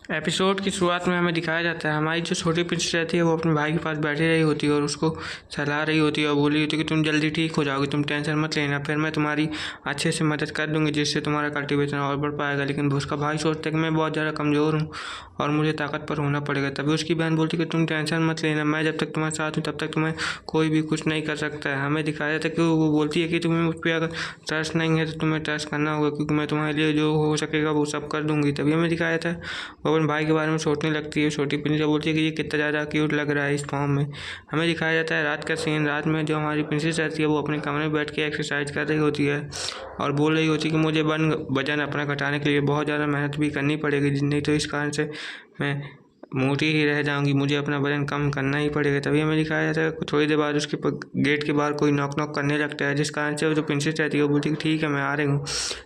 Episode की शुरुआत में हमें दिखाया जाता है हमारी जो छोटी प्रिंसेस रहती है वो अपने भाई के पास बैठी रही होती है और उसको सलाह रही होती है और बोली होती है कि तुम जल्दी ठीक हो जाओगे, तुम टेंशन मत लेना, फिर मैं तुम्हारी अच्छे से मदद कर दूंगी जिससे तुम्हारा कल्टीवेशन और बढ़ पाएगा। लेकिन उसका भाई सोचता है कि मैं बहुत ज़्यादा कमज़ोर हूँ और मुझे ताकतवर होना पड़ेगा। तभी उसकी बहन बोलती है कि तुम टेंशन मत लेना, मैं जब तक तुम्हारे साथ हूँ तब तक तुम्हें कोई भी कुछ नहीं कर सकता है। हमें दिखाया जाता है कि वो बोलती है कि तुम्हें मुझ पर अगर ट्रस्ट नहीं है तो तुम्हें ट्रस्ट करना होगा, क्योंकि मैं तुम्हारे लिए जो हो सकेगा वो सब कर दूंगी। तभी हमें दिखाया जाता है वो अपने भाई के बारे में सोचने लगती है। छोटी प्रिंसेस बोलती है कि ये कितना ज़्यादा क्यूट लग रहा है इस फॉर्म में। हमें दिखाया जाता है रात का सीन। रात में जो हमारी प्रिंसेस रहती है वो अपने कमरे में बैठ के एक्सरसाइज कर रही होती है और बोल रही होती है कि मुझे वजन अपना घटाने के लिए बहुत ज़्यादा मेहनत भी करनी पड़ेगी, नहीं तो इस कारण से मैं मोटी ही रह जाऊंगी, मुझे अपना वजन कम करना ही पड़ेगा। तभी हमें दिखाया जाता है थोड़ी देर बाद उसके गेट के बाहर कोई नॉक नॉक करने लगता है, जिस कारण से वो जो प्रिंसेस रहती है वो बोलती है कि ठीक है मैं आ रही हूँ।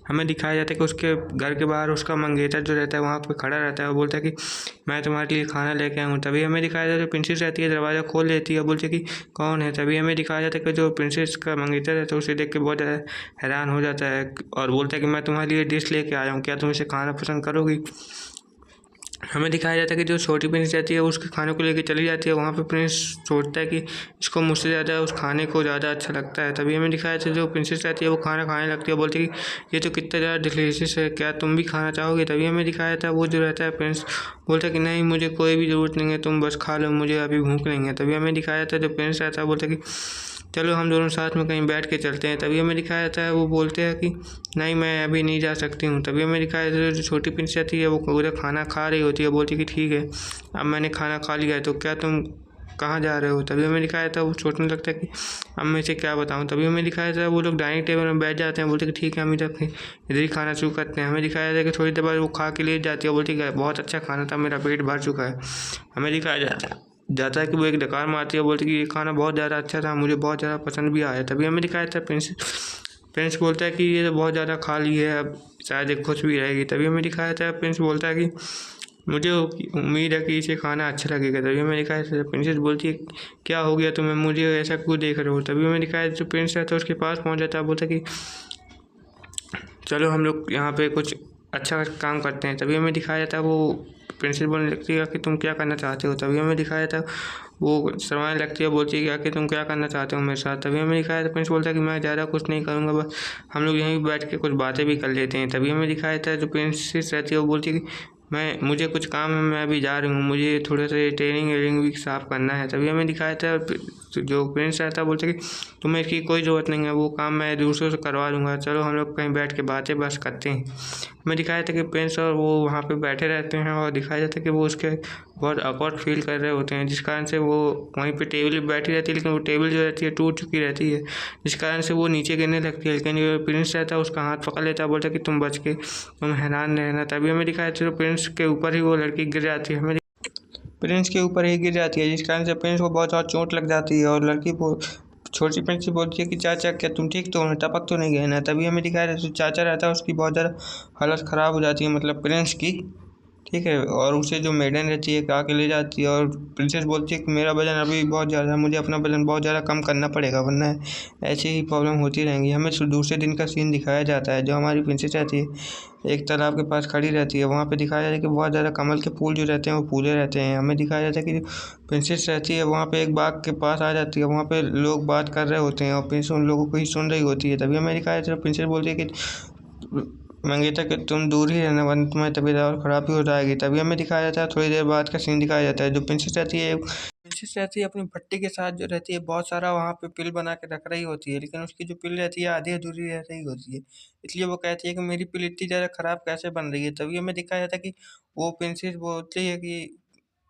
हमें दिखाया जाता है कि उसके घर के बाहर उसका मंगेतर जो रहता है वहाँ पे खड़ा रहता है और बोलता है कि मैं तुम्हारे लिए खाना लेके आऊँ। तभी हमें दिखाया जाता है जो प्रिंसेस रहती है दरवाज़ा खोल लेती है और बोलती है कि कौन है। तभी हमें दिखाया जाता है कि जो प्रिंसेस का मंगेतर रहता है उसे देख के बहुत ज़्यादा हैरान हो जाता है और बोलता है कि मैं तुम्हारे लिए डिश लेके आया हूँ, क्या तुम इसे खाना पसंद करोगी। हमें दिखाया जाता है कि जो छोटी प्रिंस रहती है उसके खाने को लेकर चली जाती है। वहाँ पे प्रिंस सोचता है कि इसको मुझसे ज़्यादा उस खाने को ज़्यादा अच्छा लगता है। तभी हमें दिखाया जाता है जो प्रिंसेस रहती है वो खाना खाने लगती है, बोलती है कि ये तो कितना ज़्यादा डिलीशियस है, क्या तुम भी खाना चाहोगे। तभी हमें दिखाया जाता है वो जो रहता है प्रिंस बोलता है कि नहीं मुझे कोई भी ज़रूरत नहीं है, तुम बस खा लो, मुझे अभी भूख नहीं है। तभी हमें दिखाया जाता है जो प्रिंस रहता है बोलता है कि चलो हम दोनों साथ में कहीं बैठ के चलते हैं। तभी हमें दिखाया जाता है वो बोलते हैं कि नहीं मैं अभी नहीं जा सकती हूँ। तभी हमें दिखाया जाता है जो छोटी प्रिंस रहती है वो पूरा खाना खा रही होती है, बोलती है कि ठीक है अब मैंने खाना खा लिया है तो क्या तुम कहाँ जा रहे हो। तभी हमें दिखाया जाता है वो सोचने लगता है कि अब मैं इसे क्या बताऊँ। तभी हमें दिखाया जाता है वो लोग डाइनिंग टेबल में बैठ जाते हैं, बोलते हैं कि ठीक है हम इधर ही खाना शुरू करते हैं। हमें दिखाया जाता है कि थोड़ी देर बाद वो खा के ले जाती है, बोलती है बहुत अच्छा खाना था, मेरा पेट भर चुका है। हमें दिखाया जाता है कि वो एक डकार मारती है, बोलती है कि ये खाना बहुत ज़्यादा अच्छा था, मुझे बहुत ज़्यादा पसंद भी आया। तभी हमें दिखाया जाता है प्रिंस बोलता है कि ये तो बहुत ज़्यादा खा ली है, अब शायद ये खुश भी रहेगी। तभी हमें दिखाया जाता है प्रिंस बोलता है कि मुझे उम्मीद है कि इसे खाना अच्छा लगेगा। तभी हमें दिखाया जाता है प्रिंसेस बोलती है क्या हो गया तुम्हें, मुझे ऐसा क्यों देख रहे हो। तभी हमें दिखाया जो प्रिंस रहता है उसके पास पहुंच जाता है, बोलता है कि चलो हम लोग यहाँ पे कुछ अच्छा काम करते हैं। तभी हमें दिखाया जाता है वो प्रिंसेस बोलने लगती है कि तुम क्या करना चाहते हो। तभी हमें दिखाया जाता है वो शर्माने लगती है, बोलती है कि आखिर तुम क्या करना चाहते हो मेरे साथ। तभी हमें दिखाया जाता है प्रिंस बोलता है कि मैं ज़्यादा कुछ नहीं करूँगा, बस हम लोग यहीं बैठ के कुछ बातें भी कर लेते हैं। तभी हमें दिखाया जाता है जो प्रिंसेस रहती है वो बोलती है कि मुझे कुछ काम है, मैं अभी जा रही हूँ, मुझे थोड़ा सा ट्रेनिंग वेनिंग भी साफ करना है। तभी हमें दिखाया जाता है जो प्रिंस रहता है बोलता है कि तुम्हें इसकी कोई ज़रूरत नहीं है, वो काम मैं दूसरों से करवा दूँगा, चलो हम लोग कहीं बैठ के बातें बस करते हैं। हमें दिखाया था कि प्रिंस और वो वहाँ पे बैठे रहते हैं और दिखाया जाता है कि वो उसके बहुत ऑकवर्ड फील कर रहे होते हैं, जिस कारण से वो वहीं पे टेबल पे बैठी रहती है, लेकिन वो टेबल जो रहती है टूट चुकी रहती है, जिस कारण से वो नीचे गिरने लगती है। लेकिन जो प्रिंस रहता है उसका हाथ पकड़ लेता है, बोलता है कि तुम बच के तुम हैरान रहना। तभी हमें दिखाया था प्रिंस के ऊपर ही वो लड़की गिर जाती है, हमें प्रिंस के ऊपर ही गिर जाती है, जिस कारण से प्रिंस को बहुत ज़्यादा चोट लग जाती है और लड़की को छोटी प्रिंस से बोलती है कि चाचा क्या तुम ठीक तो हो, टपक तो नहीं गए ना। तभी हमें दिखाया जाता है चाचा रहता है उसकी बहुत ज़्यादा हालत ख़राब हो जाती है, मतलब प्रिंस की, ठीक है, और उसे जो मेडन रहती है आके ले जाती है और प्रिंसेस बोलती है कि मेरा वजन अभी बहुत ज़्यादा है, मुझे अपना वजन बहुत ज़्यादा कम करना पड़ेगा वरना ऐसी ही प्रॉब्लम होती रहेंगी। हमें दूसरे दिन का सीन दिखाया जाता है, जो हमारी प्रिंसेस रहती है एक तालाब के पास खड़ी रहती है, वहाँ पे दिखाया जाता है कि बहुत ज़्यादा कमल के फूल जो रहते हैं वो फूले रहते हैं। हमें दिखाया जाता है कि प्रिंसेस रहती है वहाँ पे एक बाग के पास आ जाती है, वहाँ पे लोग बात कर रहे होते हैं और प्रिंस उन लोगों को ही सुन रही होती है। तभी हमें दिखाया जाता है प्रिंसेस बोलती है कि मंगेतर कि तुम दूर ही रहना वरना तुम्हारी तबीयत और ख़राब ही हो जाएगी। तभी हमें दिखाया जाता है थोड़ी देर बाद का सीन दिखाया जाता है, जो प्रिंसेस रहती है अपनी भट्टी के साथ जो रहती है बहुत सारा वहाँ पे पिल बना के रख रही होती है, लेकिन उसकी जो पिल रहती है आधी अधूरी रह रही होती है, इसलिए वो कहती है कि मेरी पिल इतनी ज़्यादा ख़राब कैसे बन रही है। तभी हमें दिखाया जाता है कि वो प्रिंसेस बोलती है कि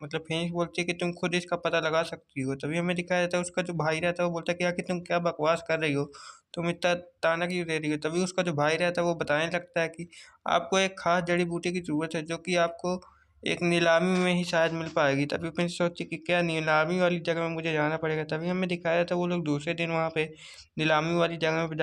मतलब फेनिक्स बोलती है कि तुम खुद इसका पता लगा सकती हो। तभी हमें दिखाया जाता है उसका जो भाई रहता है वो बोलता है कि आखिर तुम क्या बकवास कर रही हो, तुम इतना ताना क्यों दे रही हो। तभी उसका जो भाई रहता है वो बताने लगता है कि आपको एक खास जड़ी बूटी की ज़रूरत है जो कि आपको एक नीलामी में ही शायद मिल पाएगी। तभी प्रिंस सोचती कि क्या नीलामी वाली जगह में मुझे जाना पड़ेगा। तभी हमें दिखाया था वो लोग दूसरे दिन वहाँ पे नीलामी वाली जगह पे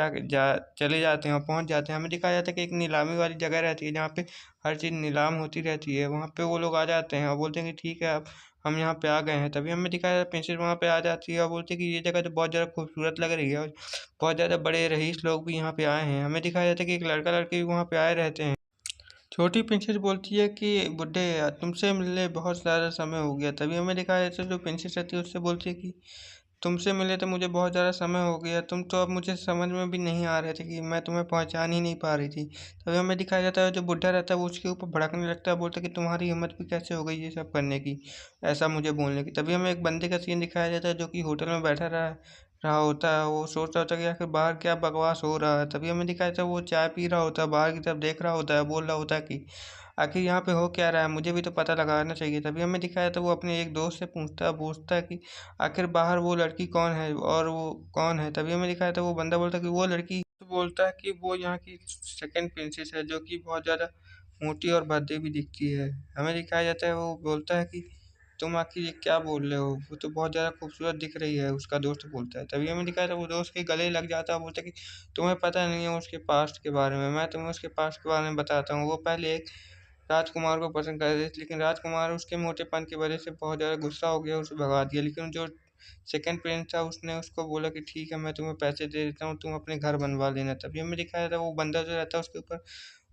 चले जाते हैं और पहुँच जाते हैं। हमें दिखाया जाता है कि एक नीलामी वाली जगह रहती है जहाँ पे हर चीज़ नीलाम होती रहती है, वहाँ पे वो लोग आ जाते हैं और बोलते हैं कि ठीक है अब हम यहाँ पे आ गए हैं। तभी हमें दिखाया प्रिंसेस वहाँ पे आ जाती है और बोलती है कि ये जगह तो बहुत ज़्यादा खूबसूरत लग रही है और बहुत ज़्यादा बड़े रईस लोग भी यहाँ पे आए हैं। हमें दिखाया जाता है कि एक लड़का लड़की भी वहाँ पे आए रहते हैं। छोटी प्रिंसेस बोलती है कि बुड्ढे तुमसे मिलने बहुत ज़्यादा समय हो गया। तभी हमें दिखाया जाता है जो प्रिंसेस रहती है उससे बोलती है कि तुमसे मिले तो मुझे बहुत ज़्यादा समय हो गया, तुम तो अब मुझे समझ में भी नहीं आ रहे थे कि मैं तुम्हें पहचान ही नहीं पा रही थी। तभी हमें दिखाया जाता है जो बुड्ढा रहता है वो उसके ऊपर भड़कने लगता है, बोलता है कि तुम्हारी हिम्मत भी कैसे हो गई ये सब करने की, ऐसा मुझे बोलने की। तभी हमें एक बंदे का सीन दिखाया जाता है जो कि होटल में बैठा रहा रहा होता है। वो सोच रहा होता है कि आखिर बाहर क्या बकवास हो रहा है। तभी हमें दिखाया जाता है वो चाय पी रहा होता है, बाहर की तरफ देख रहा होता है, बोल रहा होता है कि आखिर यहाँ पे हो क्या रहा है, मुझे भी तो पता लगाना चाहिए। तभी हमें दिखाया था वो अपने एक दोस्त से पूछता है कि आखिर बाहर वो लड़की कौन है और वो कौन है। तभी हमें दिखाया था वो बंदा बोलता है कि वो लड़की तो बोलता है कि वो यहाँ की सेकंड प्रिंसेस है जो कि बहुत ज़्यादा मोटी और भद्दी भी दिखती है। हमें दिखाया जाता है वो बोलता है कि तुम आखिर ये क्या बोल रहे हो, वो तो बहुत ज़्यादा खूबसूरत दिख रही है, उसका दोस्त बोलता है। तभी हमें दिखाया था वो दोस्त के गले लग जाता है, बोलता है कि तुम्हें पता नहीं है उसके पास्ट के बारे में, मैं तुम्हें उसके पास्ट के बारे में बताता हूँ। वो पहले एक राजकुमार को पसंद कर रही थी, लेकिन राजकुमार उसके मोटेपन की वजह से बहुत ज़्यादा गुस्सा हो गया, उसे भगा दिया। लेकिन जो सेकंड प्रिंस था उसने उसको बोला कि ठीक है मैं तुम्हें पैसे दे देता हूँ, तुम अपने घर बनवा लेना। तभी हमें दिखाया था वो बंदा जो रहता है उसके ऊपर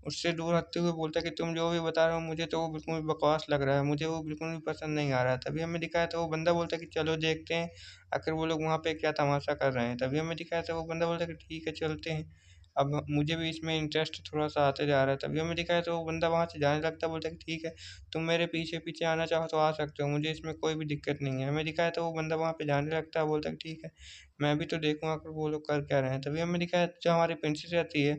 उससे दूर हटते हुए बोलता है कि तुम जो भी बता रहे हो मुझे तो वो बिल्कुल भी बकवास लग रहा है, मुझे वो बिल्कुल भी पसंद नहीं आ रहा है। तभी हमें दिखाया था वो बंदा बोलता है कि चलो देखते हैं आखिर वो लोग वहाँ पे क्या तमाशा कर रहे हैं। तभी हमें दिखाया था वो बंदा बोलता है कि ठीक है चलते हैं, अब मुझे भी इसमें इंटरेस्ट थोड़ा सा आते जा रहा है। तभी हमें दिखाया तो वो बंदा वहाँ से जाने लगता है, बोलता है कि ठीक है तुम मेरे पीछे पीछे आना चाहो तो आ सकते हो, मुझे इसमें कोई भी दिक्कत नहीं है। हमें दिखाया तो वो बंदा वहाँ पे जाने लगता है, बोलता है कि ठीक है मैं भी तो देखूँ आखिर वो लोग कर क्या रहे हैं। तभी हमें दिखाया जो हमारी प्रिंसेस रहती है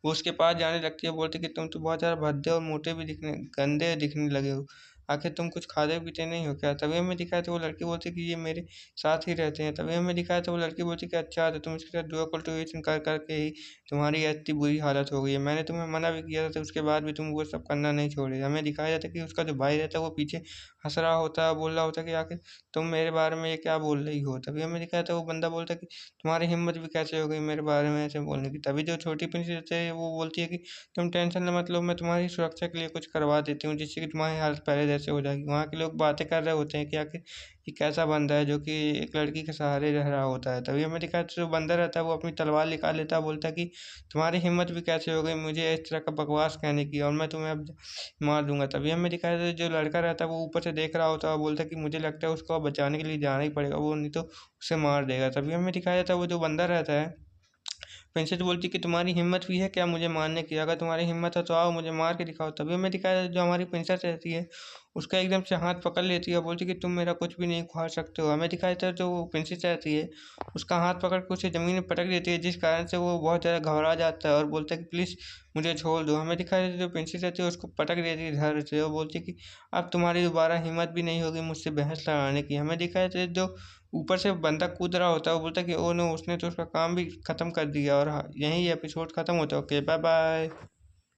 वो उसके पास जाने लगती है, बोलती है कि तुम तो बहुत ज़्यादा भद्दे और मोटे भी दिखने गंदे दिखने लगे हो, आखिर तुम कुछ खाते पीते नहीं हो क्या। तभी हमें दिखाया तो वो लड़की बोलती है कि ये मेरे साथ ही रहते हैं। तभी हमें दिखाया तो वो लड़की बोलती है कि अच्छा तो तुम इसके साथ डुआ कल्टीवेशन कर करके ही तुम्हारी इतनी बुरी हालत हो गई है, मैंने तुम्हें मना भी किया था तो उसके बाद भी तुम वो सब करना नहीं छोड़े। हमें दिखाया जाता है कि उसका जो भाई रहता है वो पीछे हंस रहा होता है, बोल रहा होता है कि आखिर तुम मेरे बारे में ये क्या बोल रही हो। तभी हमें दिखाया था वो बंदा बोलता है कि तुम्हारी हिम्मत भी कैसे हो गई मेरे बारे में ऐसे बोलने की। तभी जो छोटी प्रिंसेस है वो बोलती है कि तुम टेंशन न मत लो, मैं तुम्हारी सुरक्षा के लिए कुछ करवा देती हूँ जिससे कि तुम्हारी हालत पहले जैसे हो जाएगी। वहाँ के लोग बातें कर रहे होते हैं कि आखिर ये कैसा बंदा है जो कि एक लड़की के सहारे रह रहा होता है। तभी हमें दिखाया जो बंदा रहता है वो अपनी तलवार निकाल लेता है, बोलता है कि तुम्हारी हिम्मत भी कैसे हो गई मुझे इस तरह का बकवास कहने की, और मैं तुम्हें अब मार दूंगा। तभी हमें दिखाया था जो लड़का रहता है वो ऊपर से देख रहा होता है, बोलता है कि मुझे लगता है उसको अब बचाने के लिए जाना ही पड़ेगा, वो नहीं तो उसे मार देगा। तभी हमें दिखाया जाता है वो जो बंदा रहता है प्रिंसेस बोलती कि तुम्हारी हिम्मत भी है क्या मुझे मारने की, अगर तुम्हारी हिम्मत है तो आओ मुझे मार के दिखाओ। तभी हमें दिखाया जो हमारी प्रिंसेस रहती है उसका एकदम से हाथ पकड़ लेती है, बोलती कि तुम मेरा कुछ भी नहीं उखाड़ सकते हो। हमें दिखाया जाता है जो प्रिंसेस रहती है उसका हाथ पकड़ के उसे ज़मीन में पटक देती है, जिस कारण से वो बहुत ज़्यादा घबरा जाता है और बोलता है कि प्लीज़ मुझे छोड़ दो। हमें दिखाया जाता है जो प्रिंसेस रहती है उसको पटक देती है धड़ से और बोलती है कि अब तुम्हारी दोबारा हिम्मत भी नहीं होगी मुझसे बहस लड़ाने की। हमें दिखाया जाता है जो ऊपर से बंदा कूद रहा होता है वो बोलता है कि ओ नो उसने तो उसका काम भी खत्म कर दिया। और हाँ, यही एपिसोड खत्म होता है। Okay bye bye.